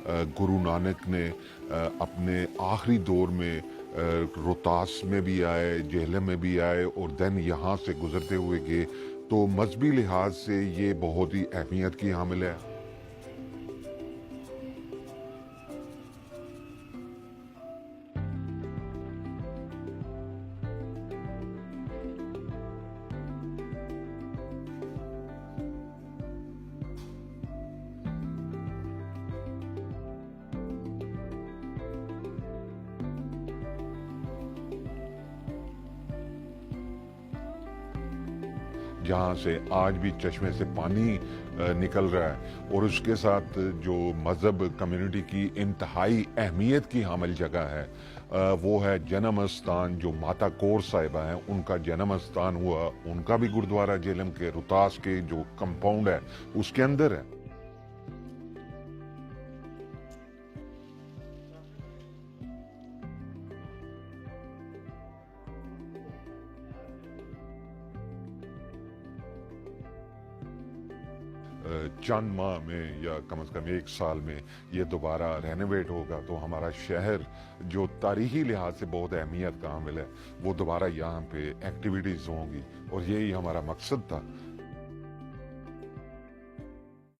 गुरु नानक ने अपने आखिरी दौर में रोहतास में भी आए, जेहलम में भी आए और देन यहाँ से गुजरते हुए गए। तो मजहबी लिहाज से ये बहुत ही अहमियत की हामिल है। जहाँ से आज भी चश्मे से पानी निकल रहा है, और उसके साथ जो मज़हब कम्युनिटी की इंतहाई अहमियत की हामिल जगह है वो है जन्म स्थान। जो माता कौर साहिबा हैं उनका जन्म स्थान हुआ, उनका भी गुरुद्वारा जेहलम के रोहतास के जो कंपाउंड है उसके अंदर है। चंद माह में या कम से कम एक साल में ये दोबारा रेनोवेट होगा, तो हमारा शहर जो तारीखी लिहाज से बहुत अहमियत का हामिल है वो दोबारा यहाँ पे एक्टिविटीज़ होंगी, और यही हमारा मकसद था